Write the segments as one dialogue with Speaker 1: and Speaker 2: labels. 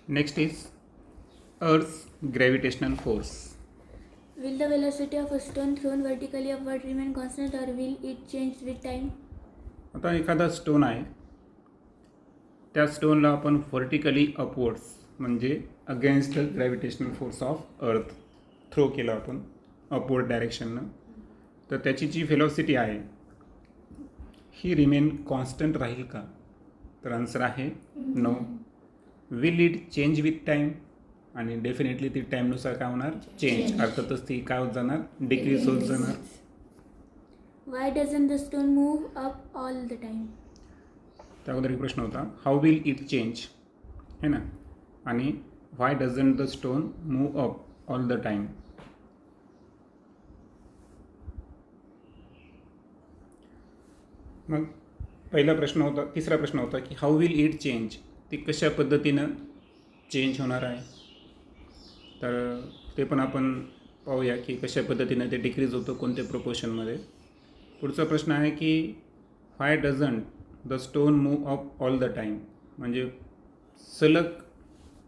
Speaker 1: Next is Earth's gravitational force.
Speaker 2: Will the velocity of a stone thrown vertically upward remain constant or will it change with time?
Speaker 1: आता एखादा stone आहे, त्या स्टोनला आपण vertically upwards म्हणजे against the gravitational force of earth throw केला आपण upward डायरेक्शननं, तर त्याची जी व्हेलॉसिटी आहे ही रिमेन कॉन्स्टंट राहील का? तर आन्सर आहे no. Will it change with time? आणि डेफिनेटली ती टाईमनुसार काय होणार? चेंज. अर्थातच ती काय होत जाणार? डिक्रीज होत जाणार.
Speaker 2: Why doesn't the stone move up all the time?
Speaker 1: त्या अगोदर एक प्रश्न होता, हाऊ विल इट चेंज, है ना, आणि why doesn't the stone move up all the time. मग पहिला प्रश्न होता, तिसरा प्रश्न होता की हाऊ विल इट चेंज, ती कशा पद्धतीनं चेंज होणार आहे. तर ते पण आपण पाहूया की कशा पद्धतीनं ते डिक्रीज होतं, कोणत्या प्रोपोर्शनमध्ये. पुढचा प्रश्न आहे की why doesn't the stone move up all the time, म्हणजे सलग,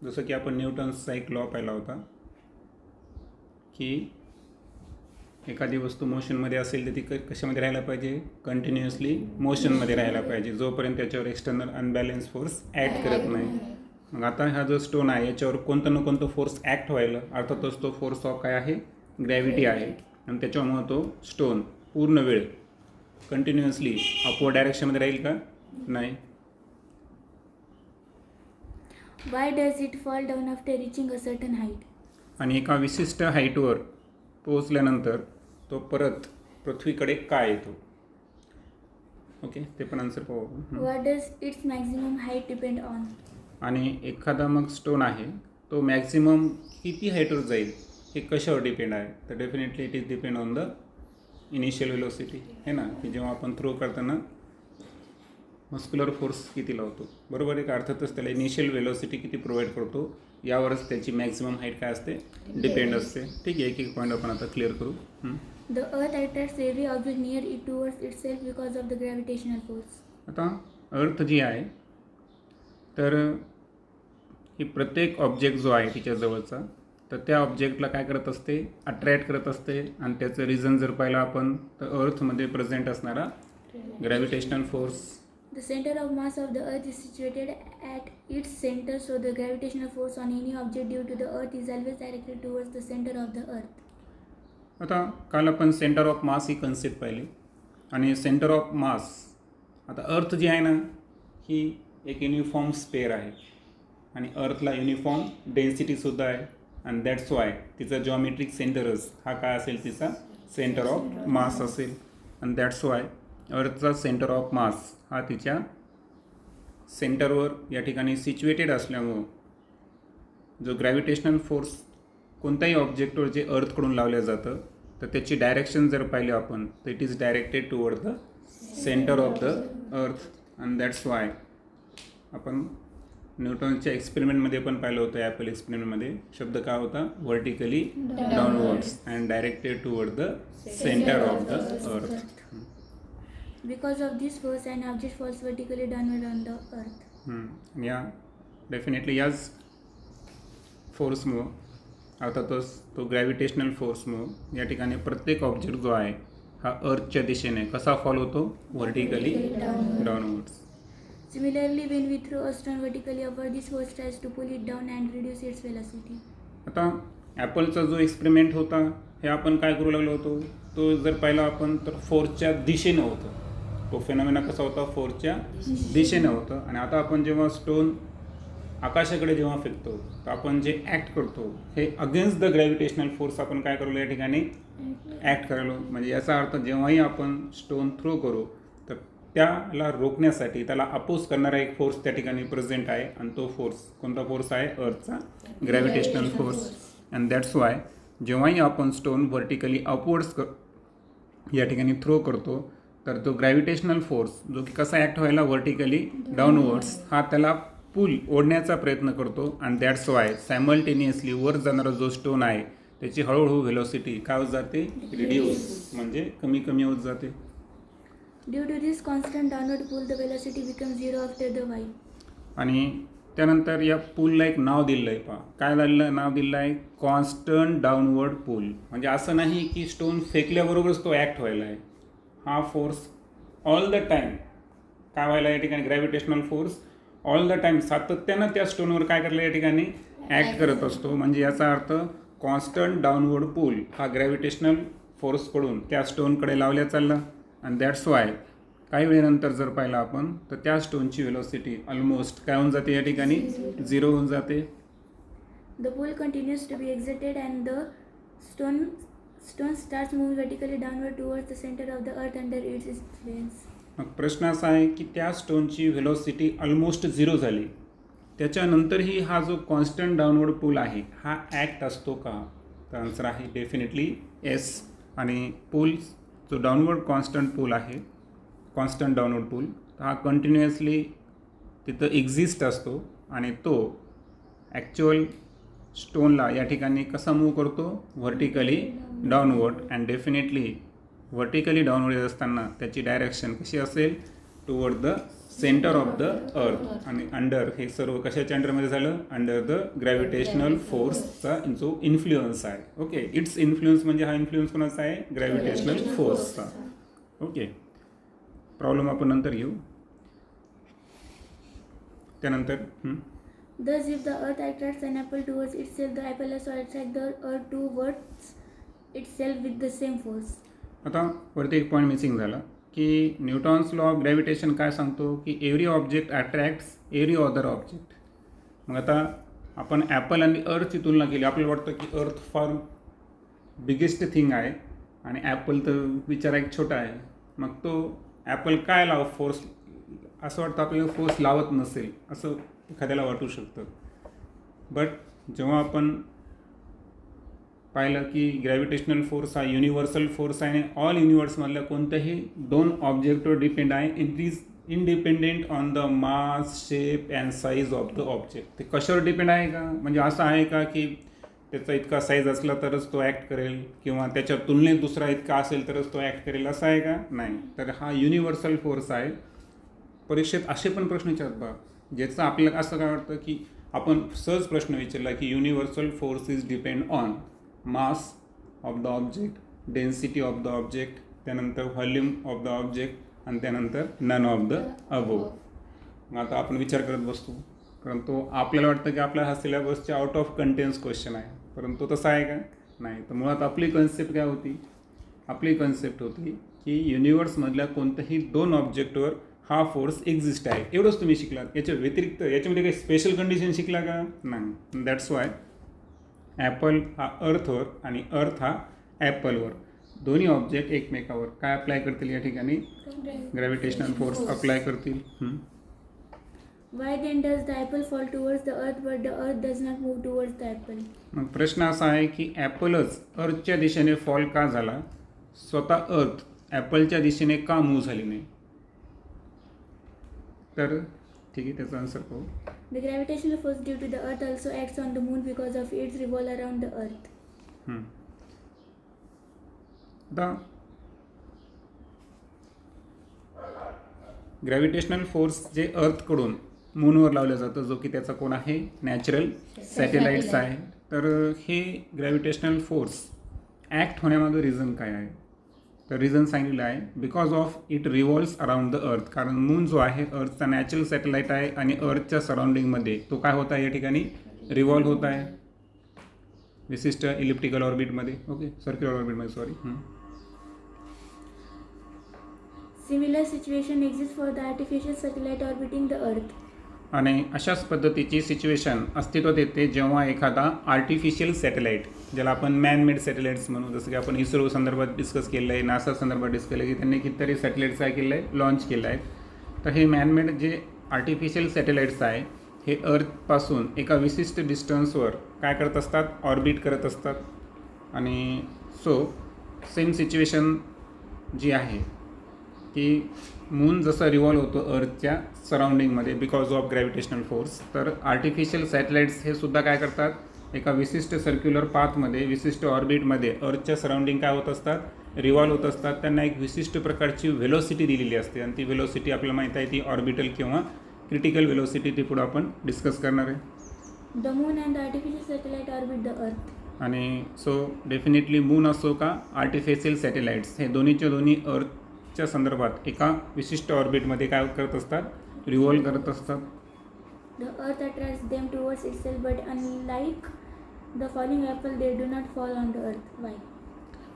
Speaker 1: जसं की आपण न्यूटन्सचा एक लॉ पाहिला होता की एखादी वस्तू मोशनमध्ये असेल तर ती कशामध्ये राहायला पाहिजे? कंटिन्युअसली मोशनमध्ये राहायला पाहिजे, जोपर्यंत त्याच्यावर एक्सटर्नल अनबॅलन्स फोर्स ॲक्ट करत नाही. मग आता हा जो स्टोन आहे याच्यावर कोणतं ना कोणतं फोर्स ॲक्ट व्हायला, अर्थातच तो फोर्स ऑफ काय आहे? ग्रॅव्हिटी आहे. आणि त्याच्यामुळं तो स्टोन पूर्ण वेळ कंटिन्युअसली अपवर्ड डायरेक्शनमध्ये राहील का? नाही.
Speaker 2: Why does it fall down after reaching a certain height?
Speaker 1: आणि एका विशिष्ट हाईटवर पोहोचल्यानंतर तो परत पृथ्वीकडे का येतो? ओके, ते पण आन्सर पाहू.
Speaker 2: What does its maximum height depend on?
Speaker 1: आणि एखादा मग स्टोन आहे तो मॅक्झिमम किती हाईटवर जाईल हे कशावर डिपेंड आहे? तर definitely it is depend on the initial velocity, है ना, की जेव्हा आपण थ्रो करताना मस्क्युलर फोर्स किती लावतो, बरोबर आहे का? अर्थातच त्याला इनिशियल वेलोसिटी किती प्रोव्हाइड करतो यावरच त्याची मॅक्झिमम हाईट काय असते? डिपेंड असते. ठीक आहे, एक एक पॉईंट आपण आता क्लिअर करू.
Speaker 2: The earth attracts every object near it towards itself because of the gravitational force.
Speaker 1: आता अर्थ जी आहे तर ही प्रत्येक ऑब्जेक्ट जो आहे तिच्याजवळचा, तर त्या ऑब्जेक्टला काय करत असते? अट्रॅक्ट करत असते. आणि त्याचं रिझन जर पाहिलं आपण तर अर्थमध्ये प्रेझेंट असणारा gravitational force.
Speaker 2: The center of mass of the earth is situated at its center, so the gravitational force on any object due to the earth is always directed towards the center of the earth.
Speaker 1: आता काल आपण centre of mass he concept पाहिली. आणि centre of मास, आता अर्थ जी आहे ना ही एक युनिफॉर्म स्पेअर आहे आणि अर्थला युनिफॉर्म डेन्सिटीसुद्धा आहे. आणि दॅट्स वाय तिचा जॉमेट्रिक सेंटरच हा काय असेल? तिचा सेंटर ऑफ मास असेल. आणि दॅट्स वाय अर्थचा सेंटर ऑफ मास हा तिच्या सेंटरवर या ठिकाणी सिच्युएटेड असल्यामुळं जो ग्रॅव्हिटेशनल फोर्स कोणत्याही ऑब्जेक्टवर जे अर्थकडून लावलं जातं तर त्याची डायरेक्शन जर पाहिली आपण तर it is directed toward the centre of the earth. And that's Y आपण न्यूटनच्या एक्सपेरिमेंटमध्ये पण पाहिलं होतं, ॲपल एक्सपेरिमेंटमध्ये शब्द काय होता? Vertically downwards and directed toward the centre of the earth.
Speaker 2: Because of this force, an object falls vertically downward on the earth.
Speaker 1: या definitely याच फोर्समुळं, अर्थातच तो ग्रॅव्हिटेशनल फोर्समुळं या ठिकाणी प्रत्येक ऑब्जेक्ट जो आहे हा अर्थच्या दिशेने कसा फॉल होतो? Vertically downwards.
Speaker 2: Similarly, when we throw a stone vertically upward, this force tries to pull it down and reduce its velocity.
Speaker 1: आता ॲपलचा जो एक्सपेरिमेंट होता हे आपण काय करू लागलो होतो? तो जर पाहिला आपण तर फोर्सच्या दिशेनं होतं. तो फेनॉमेना कसा होता? फोर्सच्या दिशेनं होतं. आणि आता आपण जेव्हा स्टोन आकाशाकडे जेव्हा फेकतो तर आपण जे ॲक्ट करतो हे अगेन्स्ट द ग्रॅव्हिटेशनल फोर्स आपण काय करलो? या ठिकाणी ॲक्ट करायलो. म्हणजे याचा अर्थ जेव्हाही आपण स्टोन थ्रो करू तर त्याला रोखण्यासाठी त्याला अपोज करणारा एक फोर्स त्या ठिकाणी प्रेझेंट आहे. आणि तो फोर्स कोणता फोर्स आहे? अर्थचा gravitational force. And that's why जेव्हाही आपण स्टोन व्हर्टिकली अपवर्ड्स या ठिकाणी थ्रो करतो तर तो ग्रॅव्हिटेशनल फोर्स जो की कसा ॲक्ट व्हायला? व्हर्टिकली डाऊनवर्ड्स हा त्याला पूल ओढण्याचा प्रयत्न करतो. आणि दॅट्स वाय सायमल्टेनियसली वर जाणारा जो स्टोन आहे त्याची हळूहळू व्हेलॉसिटी काय होत जाते? रिड्यूस, म्हणजे कमी कमी होत जाते.
Speaker 2: Due to this constant downward pull, the velocity becomes zero after the while.
Speaker 1: आणि त्यानंतर या पूलला एक नाव दिलं आहे पहा, काय नाव दिलं आहे, कॉन्स्टंट डाऊनवर्ड पूल. म्हणजे असं नाही की स्टोन फेकल्याबरोबरच तो ॲक्ट व्हायला आहे. हा फोर्स ऑल द टाईम काय व्हायला या ठिकाणी, gravitational force all the time सातत्यानं त्या स्टोनवर काय करायला या ठिकाणी ॲक्ट करत असतो. म्हणजे याचा अर्थ कॉन्स्टंट डाऊनवर्ड पूल हा ग्रॅव्हिटेशनल फोर्सकडून त्या स्टोनकडे लावल्या चालला. आणि दॅट्स वाय काही वेळेनंतर जर पाहिलं आपण तर त्या स्टोनची व्हेलॉसिटी ऑलमोस्ट काय होऊन जाते या ठिकाणी, 0 होऊन जाते.
Speaker 2: The pull continues to be exerted and the stone starts moving vertically downward towards the center of the earth under its influence.
Speaker 1: मग प्रश्न असा आहे की त्या स्टोनची व्हेलॉसिटी ऑलमोस्ट 0 झाली, त्याच्यानंतरही हा जो कॉन्स्टंट डाऊनवर्ड पूल आहे हा ॲक्ट असतो का? तर आन्सर आहे डेफिनेटली येस. आणि पूल जो डाऊनवर्ड कॉन्स्टंट पूल आहे, कॉन्स्टंट डाऊनवर्ड पूल, हा कंटिन्युअसली तिथं एक्झिस्ट असतो आणि तो ॲक्च्युअल स्टोनला या ठिकाणी कसा मूव्ह करतो, vertically downward. And definitely vertically downward येत असताना त्याची डायरेक्शन कशी असेल, toward the centre of the earth. आणि अंडर हे सर्व कशाच्या अंडरमध्ये झालं, अंडर द ग्रॅव्हिटेशनल फोर्सचा जो इन्फ्लुअन्स आहे. ओके, इट्स इन्फ्लुअन्स म्हणजे हा इन्फ्लुअन्स कोणाचा आहे, ग्रॅव्हिटेशनल फोर्सचा. ओके, प्रॉब्लेम आपण नंतर घेऊ. त्यानंतर
Speaker 2: Thus, if the earth attracts an apple towards itself, the apple also attracts the earth towards itself with the same force.
Speaker 1: आता वरती एक पॉईंट मिसिंग झाला की न्यूटन्स लॉ ऑफ ग्रॅव्हिटेशन काय सांगतो की every object attracts every other object. मग आता आपण ॲपल आणि अर्थची तुलना केली, आपल्याला वाटतं की अर्थ फार बिगेस्ट थिंग आहे आणि ॲपल तर बिचारा एक छोटा आहे. मग तो ॲपल काय फोर्स, असं वाटतं आपल्याला फोर्स लावत नसेल असं एखाद्याला वाटू शकतं. बट जेव्हा आपण पाहिलं की ग्रॅव्हिटेशनल फोर्स हा युनिव्हर्सल फोर्स आहे आणि ऑल युनिवर्समधल्या कोणत्याही 2 ऑब्जेक्टवर डिपेंड आहे, it is independent on the mass, shape and size of the object. ते कशावर डिपेंड आहे का, म्हणजे असं आहे का की त्याचा इतका साईज असला तरच तो ॲक्ट करेल किंवा त्याच्या तुलनेत दुसरा इतका असेल तरच तो ॲक्ट करेल, असं आहे का, नाही. तर हा युनिव्हर्सल फोर्स आहे. परीक्षेत असे पण प्रश्न विचारतात बा ज्याचं आपल्याला असं काय वाटतं की आपण सहज प्रश्न विचारला की universal force is depend on mass of the object, density of the object, त्यानंतर व्हॉल्यूम ऑफ द ऑब्जेक्ट आणि त्यानंतर नन ऑफ द अबोव. मग आता आपण विचार करत बसतो, परंतु आपल्याला वाटतं की आपल्या हा सिलेबसच्या आउट ऑफ कंटेन्स क्वेश्चन आहे, परंतु तसं आहे का, नाही. तर मुळात आपली कन्सेप्ट काय होती, आपली कन्सेप्ट होती की युनिव्हर्समधल्या कोणत्याही 2 ऑब्जेक्टवर हा फोर्स एक्झिस्ट आहे, एवढंच तुम्ही शिकलात. याच्या व्यतिरिक्त याच्यामध्ये काही स्पेशल कंडिशन शिकला का, नाही. दॅट्स वाय ॲपल हा अर्थवर आणि अर्थ हा ॲपलवर, दोन्ही ऑब्जेक्ट एकमेकावर काय अप्लाय करतील या ठिकाणी, ग्रॅव्हिटेशनल फोर्स अप्लाय करतील.
Speaker 2: Why then does the apple fall towards the earth but the earth does not move towards the apple?
Speaker 1: मग प्रश्न असा आहे की ॲपलच अर्थच्या दिशेने फॉल का झाला, स्वतः अर्थ ॲपलच्या दिशेने का मूव्ह झाली नाही. तर ठीक आहे, त्याचा आन्सर पाहू.
Speaker 2: The gravitational force due to the earth also acts on the moon because of its revolve around the earth.
Speaker 1: आता ग्रॅव्हिटेशनल फोर्स जे अर्थकडून मूनवर लावलं जातं, जो की त्याचा कोण आहे, नॅचरल सॅटेलाइट्स आहे. तर हे ग्रॅव्हिटेशनल फोर्स ॲक्ट होण्यामागं रिझन काय आहे, तर रिझन सांगितलं आहे because of it revolves around the earth. कारण मून जो आहे अर्थचा नॅचरल सॅटेलाइट आहे आणि अर्थच्या सराउंडिंगमध्ये तो काय होत आहे या ठिकाणी, रिव्हॉल्व होत आहे विशिष्ट इलिप्टिकल ऑर्बिटमध्ये, ओके, सर्क्युलर ऑर्बिटमध्ये, sorry.
Speaker 2: Similar situation exists for the artificial satellite orbiting the earth.
Speaker 1: आणि अशाच पद्धतीची सिच्युएशन अस्तित्वात येते जेव्हा एखादा आर्टिफिशियल सॅटेलाइट, ज्याला आपण मॅनमेड सॅटेलाइट्स म्हणू, जसं की आपण इस्रो संदर्भात डिस्कस केलं आहे, नासा संदर्भात डिस्कस केलं की त्यांनी कितीतरी सॅटेलाइट्स काय केलं आहे, लॉन्च केलं आहे. तर हे मॅनमेड जे आर्टिफिशियल सॅटेलाइट्स आहे हे अर्थपासून एका विशिष्ट डिस्टन्सवर काय करत असतात, ऑर्बिट करत असतात. आणि सो सेम सिच्युएशन जी आहे की मून जसं रिव्हॉल्व होतो अर्थच्या सराउंडिंगमध्ये बिकॉज ऑफ ग्रॅव्हिटेशनल फोर्स, तर आर्टिफिशियल सॅटेलाइट्स हे सुद्धा काय करतात, एका विशिष्ट सर्क्युलर पाथमध्ये, विशिष्ट ऑर्बिटमध्ये अर्थच्या सराउंडिंग काय होत असतात, रिव्हॉल्व होत असतात. त्यांना एक विशिष्ट प्रकारची व्हेलॉसिटी दिलेली असते आणि ती व्हेलॉसिटी आपल्याला माहीत आहे ती ऑर्बिटल किंवा क्रिटिकल वेलोसिटी ते पुढं आपण डिस्कस करणार आहे.
Speaker 2: The moon and the artificial satellite orbit the earth.
Speaker 1: आणि सो डेफिनेटली मून असो का आर्टिफिशियल सॅटेलाइट्स हे दोन्हीच्या दोन्ही अर्थच्या संदर्भात एका विशिष्ट ऑर्बिटमध्ये काय करत असतात, रिव्हॉल्व करत असतात.
Speaker 2: The earth attracts them towards itself, but unlike the falling apple, they do not fall on the earth. Why?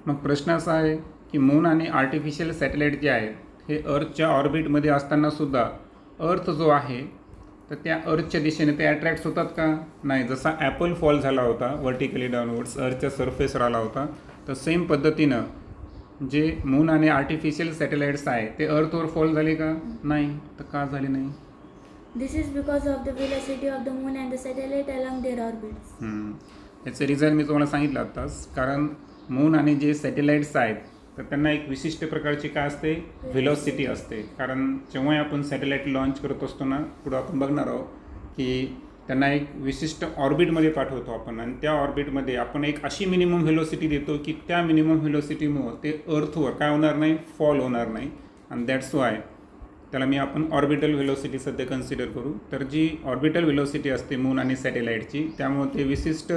Speaker 1: मग प्रश्न असा आहे की मून आणि आर्टिफिशियल सॅटेलाइट जे आहेत हे अर्थच्या ऑर्बिटमध्ये असतानासुद्धा अर्थ जो आहे तर त्या अर्थच्या दिशेने ते अट्रॅक्ट्स होतात का? नाही. जसा ॲपल फॉल झाला होता वर्टिकली डाऊनवर्ड्स अर्थच्या सरफेसवर आला होता, तर सेम पद्धतीनं जे मून आणि आर्टिफिशियल सॅटेलाइट्स आहे ते अर्थवर फॉल झाले का? नाही. तर का झाले नाही?
Speaker 2: This is because of the velocity of the moon and the satellite along their orbits.
Speaker 1: याचं रिझन मी तुम्हाला सांगितलं आत्ताच. कारण मून आणि जे सॅटेलाइट्स आहेत तर त्यांना एक विशिष्ट प्रकारची काय असते, व्हेलॉसिटी असते. कारण जेव्हा आपण सॅटेलाइट लॉन्च करत असतो ना, पुढं आपण बघणार आहोत की त्यांना एक विशिष्ट ऑर्बिटमध्ये पाठवतो आपण आणि त्या ऑर्बिटमध्ये आपण एक अशी मिनिमम व्हेलॉसिटी देतो की त्या मिनिमम व्हेलॉसिटीमुळं ते अर्थवर काय होणार नाही, फॉल होणार नाही. आणि दॅट्स वाय त्याला मी आपण ऑर्बिटल व्हेलॉसिटी सध्या कन्सिडर करू. तर जी ऑर्बिटल व्हेलॉसिटी असते मून आणि सॅटेलाइटची, त्यामुळे ते विशिष्ट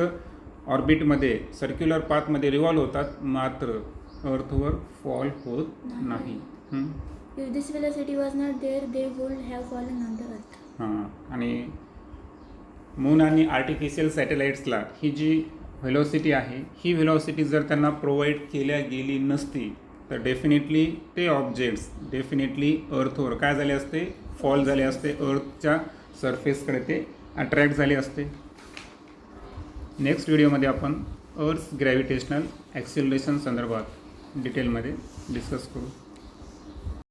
Speaker 1: ऑर्बिटमध्ये सर्क्युलर पाथमध्ये रिव्हॉल्व होतात, मात्र अर्थवर फॉल होत नाही.
Speaker 2: If this velocity was not there, they would have fallen on the earth.
Speaker 1: आणि मून आणि आर्टिफिशियल सॅटेलाइट्सला ही जी व्हेलॉसिटी आहे ही व्हेलॉसिटी जर त्यांना प्रोव्हाइड केल्या गेली नसती तर डेफिनेटली ते ऑब्जेक्ट्स डेफिनेटली अर्थवर काय झाले असते, फॉल झाले असते, अर्थच्या सरफेसकडे ते अट्रॅक्ट झाले असते. नेक्स्ट व्हिडिओमध्ये आपण अर्थ ग्रॅव्हिटेशनल ॲक्सिलरेशन संदर्भात डिटेलमध्ये डिस्कस करू.